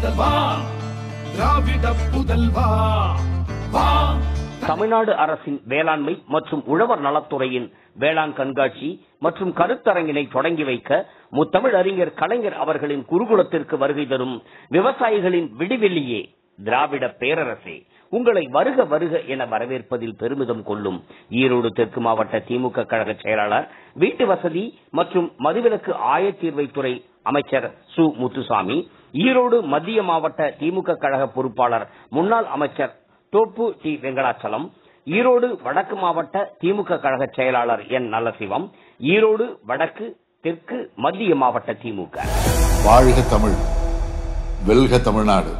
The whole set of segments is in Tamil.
முதல்வா திராவிட புதல்வா வா. தமிழ்நாடு அரசின் வேளாண்மை மற்றும் உழவர் நலத்துறையின் வேளாண் கண்காட்சி மற்றும் கருத்தரங்கினை தொடங்கி வைக்க முத்தமிழ் அறிஞர் கலைஞர் அவர்களின் குருகுலத்திற்கு வருகை தரும் விவசாயிகளின் விடிவெள்ளியே திராவிட பேரரசே உங்களை வருக வருக என வரவேற்பதில் பெருமிதம் கொள்ளும் ஈரோடு தெற்கு மாவட்ட திமுக கழக செயலாளர், வீட்டு வசதி மற்றும் மதுவிலக்கு ஆயத்தீர்வைத்துறை அமைச்சர் சு. முத்துசாமி, ஈரோடு மத்திய மாவட்ட திமுக கழக பொறுப்பாளர் முன்னாள் அமைச்சர் தோப்பு டி. வெங்கடாச்சலம், ஈரோடு வடக்கு மாவட்ட திமுக கழக செயலாளர் என். நல்லசிவம், ஈரோடு வடக்கு தெற்கு மத்திய மாவட்ட திமுக. வாழ்க தமிழ், வெல்க தமிழ்நாடு.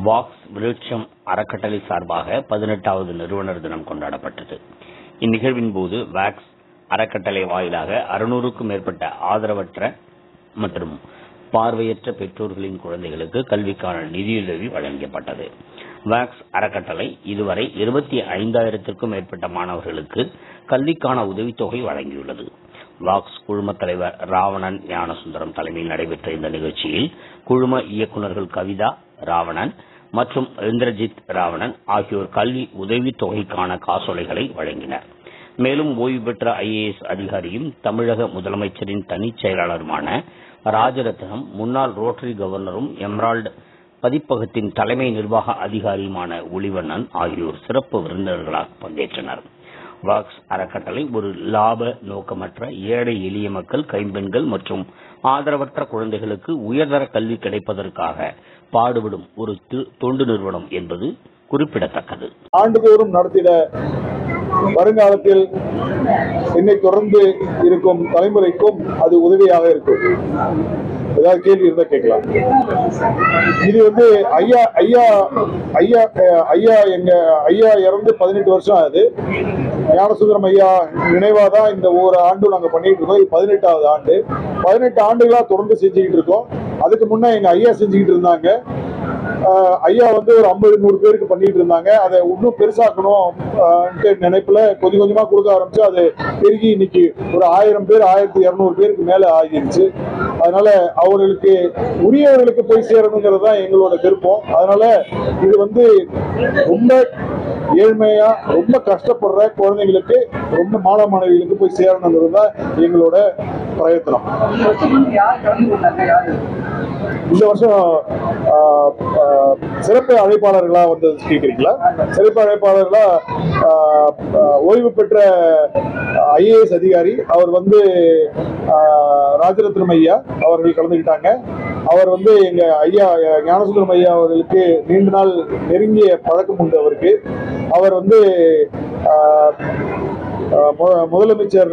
வாக்ஸ் விருட்சம் அறக்கட்டளை சார்பாக 18வது நிறுவனர் தினம் கொண்டாடப்பட்டது. இந்நிகழ்வின் போது வாக்ஸ் அறக்கட்டளை வாயிலாக 600க்கும் மேற்பட்ட ஆதரவற்ற மற்றும் பார்வையற்ற பெற்றோர்களின் குழந்தைகளுக்கு கல்விக்கான நிதியுதவி வழங்கப்பட்டது. வாக்ஸ் அறக்கட்டளை இதுவரை 25,000க்கும் மேற்பட்ட மாணவர்களுக்கு கல்விக்கான உதவித்தொகை வழங்கியுள்ளது. வாக்ஸ் குழும தலைவர் ராவணன் ஞானசுந்தரம் தலைமையில் நடைபெற்ற இந்த நிகழ்ச்சியில் குழும இயக்குநர்கள் கவிதா ராவணன் மற்றும் இந்திரஜித் ராவணன் ஆகியோர் கல்வி உதவித்தொகைக்கான காசோலைகளை வழங்கினர். மேலும் ஓய்வு பெற்ற IAS அதிகாரியும் தமிழக முதலமைச்சரின் தனிச் செயலாளருமான ராஜரத்னம், முன்னாள் ரோட்டரி கவர்னரும் எமரால்டு பதிப்பகத்தின் தலைமை நிர்வாக அதிகாரியுமான ஒளிவண்ணன் ஆகியோர் சிறப்பு விருந்தினர்களாக பங்கேற்றனர். வாக்ஸ் அறக்கட்டளை ஒரு லாப நோக்கமற்ற ஏழை எளிய மக்கள், கைம்பெண்கள் மற்றும் ஆதரவற்ற குழந்தைகளுக்கு உயர்தர கல்வி கிடைப்பதற்காக பாடுபடும் ஒரு தொண்டு நிறுவனம் என்பது குறிப்பிடத்தக்கது. ஆண்டுதோறும் நடத்திட வருங்காலத்தில் என்னை தொடர்ந்து இருக்கும் தலைமுறைக்கும் அது உதவியாக இருக்கும். ஏதாவது கேள்வி இருந்தா கேட்கலாம். இது வந்து எங்க ஐயா இறந்து 18 வருஷம் ஆகுது. ஞானசுந்தரம் ஐயா நினைவாதான் இந்த ஒரு ஆண்டு நாங்க பண்ணிட்டு இருக்கோம். இது 18வது ஆண்டு. 18 ஆண்டுகளா தொடர்ந்து செஞ்சுக்கிட்டு இருக்கோம். அதுக்கு முன்ன எங்க ஐயா செஞ்சுக்கிட்டு இருந்தாங்க. ஐயா வந்து ஒரு 50-100 பேருக்கு பண்ணிட்டு இருந்தாங்க. அதை இன்னும் பெருசாக்கணும் நினைப்புல கொஞ்சம் கொஞ்சமா கொடுக்க ஆரம்பிச்சு அது பெருகி இன்னைக்கு ஒரு 1000 பேர் 1200 பேருக்கு மேல ஆகிருச்சு. அதனால அவர்களுக்கு உரியவர்களுக்கு போய் சேரணுங்கிறது தான் எங்களோட விருப்பம். அதனால இது வந்து ரொம்ப ஏழ்மையா ரொம்ப கஷ்டப்படுற குழந்தைங்களுக்கு, ரொம்ப மாணவ மாணவிகளுக்கு போய் சேரணுங்கிறது தான் எங்களோட பிரயத்தனம். இந்த வருஷம் சிறப்பு அழைப்பாளர்களா வந்து கேட்கிறீங்களா? சிறப்பு அழைப்பாளர்களா ஓய்வு பெற்ற IAS அதிகாரி அவர் வந்து ராஜரத்னம் ஐயா அவர்கள் கலந்துக்கிட்டாங்க. அவர் வந்து எங்க ஐயா ஞானசுந்தரம் ஐயா அவர்களுக்கு நீண்ட நாள் நெருங்கிய பழக்கம் உண்டு. அவருக்கு அவர் வந்து முதலமைச்சர்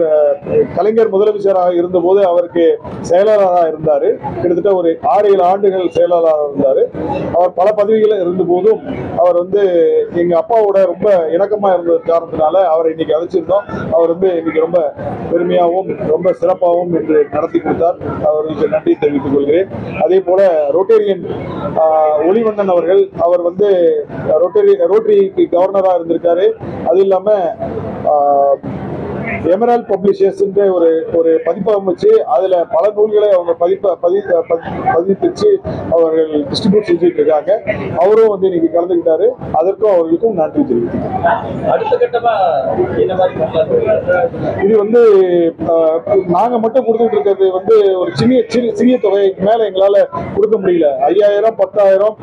கலைஞர் முதலமைச்சராக இருந்தபோது அவருக்கு செயலாளராக இருந்தார். கிட்டத்தட்ட ஒரு 6-7 ஆண்டுகள் செயலாளராக இருந்தார். அவர் பல பதவிகளில் இருந்த போதும் அவர் வந்து எங்க அப்பாவோட ரொம்ப இணக்கமா இருந்த காரணத்தினால அவரை இன்னைக்கு அழைச்சிருந்தோம். அவர் வந்து இன்னைக்கு ரொம்ப பெருமையாகவும் ரொம்ப சிறப்பாகவும் என்று நடத்தி கொடுத்தார். அவர்களுக்கு நன்றி தெரிவித்துக் கொள்கிறேன். அதே போல ரோட்டேரியன் ஒளிவண்ணன் அவர்கள், அவர் வந்து ரோட்டரிக்கு கவர்னரா இருந்திருக்காரு. அது இல்லாம எமரால்ட் பப்ளிஷர்ஸ் ஒரு பதிப்பகம் வச்சு அதுல பல நூல்களை அவங்க பதிப்பிச்சு அவர்கள் டிஸ்ட்ரிபியூட் செஞ்சுட்டு இருக்காங்க. அவரும் வந்து இன்னைக்கு கலந்துக்கிட்டாரு. அதற்கும் அவர்களுக்கும் நன்றி தெரிவிக்கிறேன். இது வந்து நாங்க மட்டும் கொடுத்துட்டு இருக்கிறது வந்து ஒரு சிறிய தொகைக்கு மேல எங்களால கொடுக்க முடியல. 5000 10,000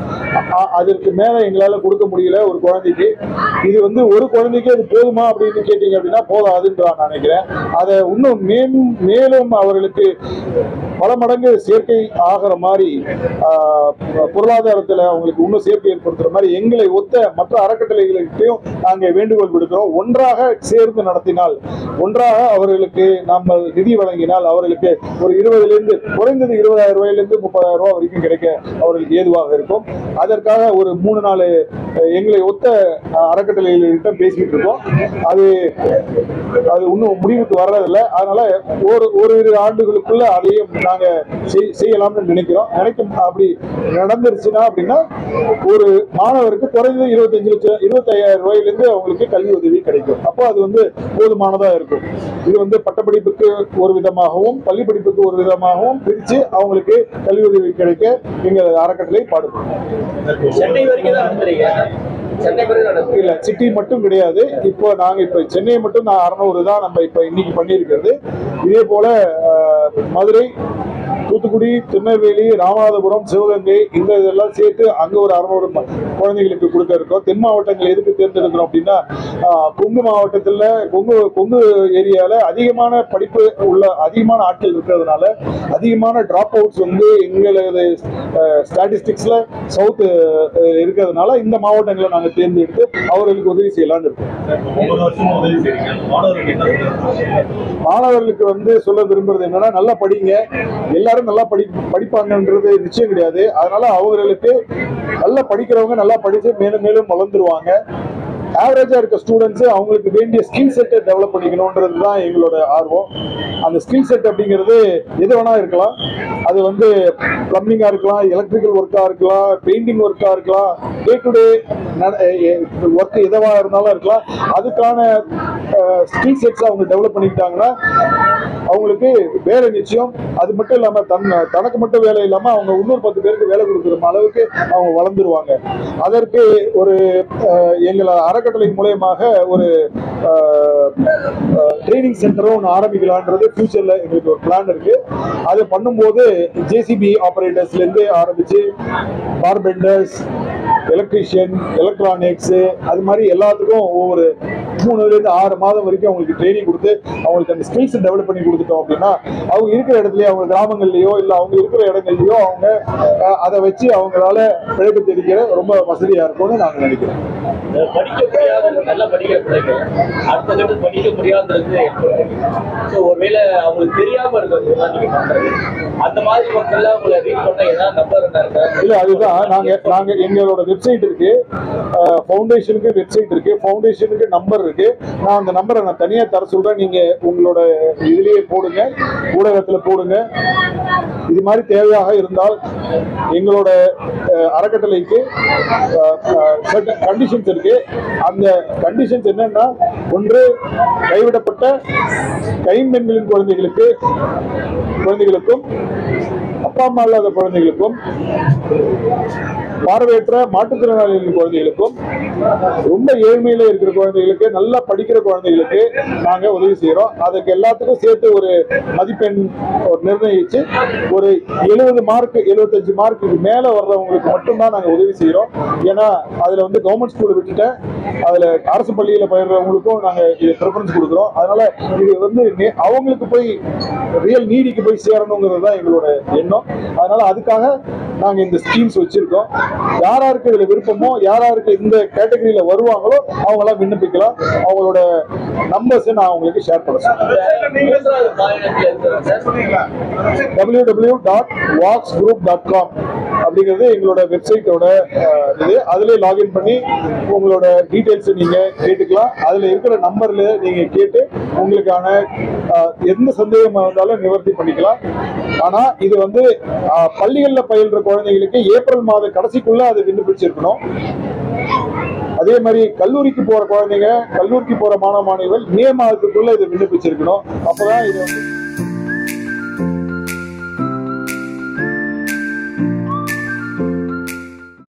அதற்கு மேல எங்களால கொடுக்க முடியல ஒரு குழந்தைக்கு. இது வந்து ஒரு குழந்தைக்கு அது போதுமா அப்படின்னு கேட்டீங்க அப்படின்னா போதாதுன்றான் நினைக்கிறேன். அதை இன்னும் மேலும் அவர்களுக்கு பல மடங்கு சேர்க்கை ஆகிற மாதிரி பொருளாதாரத்தில் அவங்களுக்கு இன்னும் சேர்க்கை ஏற்படுத்துற மாதிரி எங்களை ஒத்த மற்ற அறக்கட்டளைகளுக்கும் நாங்கள் வேண்டுகோள் விடுக்கிறோம். ஒன்றாக சேர்ந்து நடத்தினால், ஒன்றாக அவர்களுக்கு நம்ம நிதி வழங்கினால் அவர்களுக்கு ஒரு 20,000 குறைந்தது 20,000 ரூபாயிலிருந்து 30,000 ரூபாய் வரைக்கும் கிடைக்க அவர்களுக்கு ஏதுவாக இருக்கும். அதற்காக ஒரு 3-4 எங்களை ஒத்த அறக்கட்டளைகிட்ட பேசிக்கிட்டு இருக்கோம். அது இன்னும் முடிவுக்கு வர்றதில்லை. அதனால ஓரிரு ஆண்டுகளுக்குள்ள அதையும் நாங்க செய்யலாம்னு நினைக்கிறோம். அப்படி நடந்துருச்சுன்னா அப்படின்னா ஒரு மாணவருக்கு குறைந்தது 25,000 ரூபாயிலிருந்து அவங்களுக்கு கல்வி உதவி கிடைக்கும். அப்போ அது போதுமானதா இருக்கும். இது பட்டப்படிப்புக்கு ஒரு விதமாகவும் பள்ளி படிப்புக்கு ஒரு விதமாகவும் பிரிச்சு அவங்களுக்கு கல்வி உதவி கிடைக்க எங்கள் அறக்கட்டளை பாடுபடும். இல்ல, சிட்டி மட்டும் கிடையாது. இப்போ நாங்க சென்னை மட்டும் 600 தான் நம்ம இப்ப இன்னைக்கு பண்ணியிருக்கிறது. இதே போல மதுரை, தூத்துக்குடி, திருநெல்வேலி, ராமநாதபுரம், சிவகங்கை இதெல்லாம் சேர்த்து அங்க ஒரு 600 குழந்தைகளுக்கு கொடுக்க இருக்கோம். தென் மாவட்டங்கள் எதுக்கு தேர்ந்தெடுக்கிறோம் அப்படின்னா, கொங்கு மாவட்டத்துல கொங்கு ஏரியால அதிகமான ஆட்கள் இருக்கிறதுனால அதிகமான டிராப் அவுட்ஸ் எங்களது ஸ்டாட்டிஸ்டிக்ஸ்ல சவுத் இருக்கிறதுனால இந்த மாவட்டங்களை நாங்க தேர்ந்தெடுத்து அவர்களுக்கு உதவி செய்யலாம்னு இருக்கோம். மாணவர்களுக்கு சொல்ல விரும்புறது என்னன்னா, நல்லா படிங்க. எல்லாரும் நல்லா படிப்பாங்கன்றது நிச்சயம் கிடையாது. அதனால அவங்களுக்கு நல்லா படிக்கிறவங்க நல்லா படிச்சு மேலும் மேலும் வளர்ந்துருவாங்க. ஆவரேஜா இருக்க ஸ்டூடெண்ட்ஸ் அவங்களுக்கு வேண்டிய ஸ்கில் செட்டை டெவலப் பண்ணிக்கணும்ன்றது தான் எங்களோட ஆர்வம். அந்த ஸ்கில் செட் அப்படிங்கிறது எது வேணா இருக்கலாம். அது பிளம்பிங்கா இருக்கலாம், எலக்ட்ரிக்கல் ஒர்க்கா இருக்கலாம், பெயிண்டிங் ஒர்க்கா இருக்கலாம், டே டு டே ஒர்க் எதுவா இருந்தாலும் இருக்கலாம். அதுக்கான ஸ்கில் செட்ஸ் அவங்க டெவலப் பண்ணிக்கிட்டாங்கன்னா அவங்களுக்கு வேலை நிச்சயம். அது மட்டும் இல்லாம தனக்கு மட்டும் வேலை இல்லாம அவங்க இன்னொரு 10 பேருக்கு வேலை கொடுக்குற அளவுக்கு அவங்க வளர்ந்துருவாங்க. அதற்கு ஒரு எங்களை அறக்கட்டளை மூலமாக ஒரு ட்ரைனிங் சென்டரும் ஒன்று ஆரம்பிக்கலான்றது ஃபியூச்சர்ல எங்களுக்கு ஒரு பிளான் இருக்கு. அதை பண்ணும்போது ஜேசிபி ஆபரேட்டர்ஸ்ல இருந்து ஆரம்பிச்சு கார்பெண்டர்ஸ், எலக்ட்ரீஷியன், எலக்ட்ரானிக்ஸ், அது மாதிரி எல்லாத்துக்கும் ஒவ்வொரு 3 to 6 மாதம் வரைக்கும் அவங்களுக்கு ட்ரைனிங் கொடுத்து அவங்களுக்கு அந்த ஸ்கில்ஸ் டெவலப் பண்ணி கொடுத்துட்டோம் அப்படின்னா அவங்க இருக்கிற இடத்துலயோ அவங்க கிராமங்கள்லயோ இல்ல அவங்க இருக்கிற இடங்கள்லயோ அவங்க அதை வச்சு அவங்களால பிழைப்பு தெரிவிக்கிற ரொம்ப வசதியா இருக்கும்னு நாங்க நினைக்கிறோம். படிக்க முடியாத நல்ல படிக்கிற பிள்ளைகள் அடுத்த கட்டத்தில் படிக்க முடியாதது ஒருவேளை அவங்களுக்கு தெரியாம இருக்கிறது நீங்க பண்றது அந்த மாதிரி மக்கள் உங்களை ரீட் பண்ண ஏதாவது நம்பர் இல்ல, அதுதான் நாங்க எங்களோட வெப்சைட் இருக்கு, ஃபவுண்டேஷனுக்கு வெப்சைட் இருக்கு, ஃபவுண்டேஷனுக்கு நம்பர் இருக்கு. நான் அந்த நம்பரை நான் தனியா தர சொல்றேன். நீங்க உங்களோட இதுலயே போடுங்க, ஊடகத்துல போடுங்க. இது மாதிரி தேவையாக இருந்தால் எங்களோட அறக்கட்டளைக்கு கண்டிஷன்ஸ் இருக்கு. அந்த கண்டிஷன்ஸ் என்னன்னா, ஒன்று கைவிடப்பட்ட கைம்பெண்களின் குழந்தைகளுக்கும் அப்பா அம்மா இல்லாத குழந்தைகளுக்கும் பார்வையற்ற மாற்றுத்திறனாளிகளின் குழந்தைகளுக்கும் ரொம்ப ஏழ்மையில இருக்கிற குழந்தைகளுக்கு நல்லா படிக்கிற குழந்தைகளுக்கு நாங்க உதவி செய்யறோம். அதுக்கு எல்லாத்துக்கும் சேர்த்து ஒரு மதிப்பெண் நிர்ணயிச்சு ஒரு 70 மார்க் 75 மார்க்குக்கு மேல வர்றவங்களுக்கு மட்டும்தான் நாங்க உதவி செய்யறோம். ஏன்னா அதுல கவர்மெண்ட் ஸ்கூல் விட்டுட்டேன், அதுல அரசு பள்ளியில பயிர்றவங்களுக்கும் நாங்க இது ப்ரிஃபரன்ஸ் கொடுக்குறோம். அதனால இது அவங்களுக்கு போய் ரியல் நீடிக்கு போய் சேரணுங்கிறது தான் எங்களோட எண்ணம். அதனால அதுக்காக நாங்க இந்த ஸ்கீம்ஸ் வச்சிருக்கோம். யாராருக்கு இதுல விருப்பமோ, யாராருக்கு இந்த கேட்டகரியில வருவாங்களோ அவங்க எல்லாம் விண்ணப்பிக்கலாம். அவங்களோட நம்பர்ஸ் நான் அவங்களுக்கு ஷேர் பண்ண www.voxgroup.com அப்படிங்கிறது எங்களோட வெப்சைட்டோட இது. அதுல லாகின் பண்ணி உங்களோட டீடைல்ஸ் நீங்க கேட்டுக்கலாம். அதுல இருக்கிற நம்பர்ல நீங்க கேட்டு உங்களுக்கான எந்த சந்தேகமா இருந்தாலும் நிவர்த்தி பண்ணிக்கலாம். ஆனா இது பள்ளிகள்ல பயில்ற குழந்தைகளுக்கு ஏப்ரல் மாத கடைசிக்குள்ள அது விண்ணப்பிச்சிருக்கணும். அதே மாதிரி கல்லூரிக்கு போற குழந்தைங்க, கல்லூரிக்கு போற மாணவ மாணவிகள் மே மாதத்துக்குள்ள இது விண்ணப்பிச்சிருக்கணும். அப்பதான் இது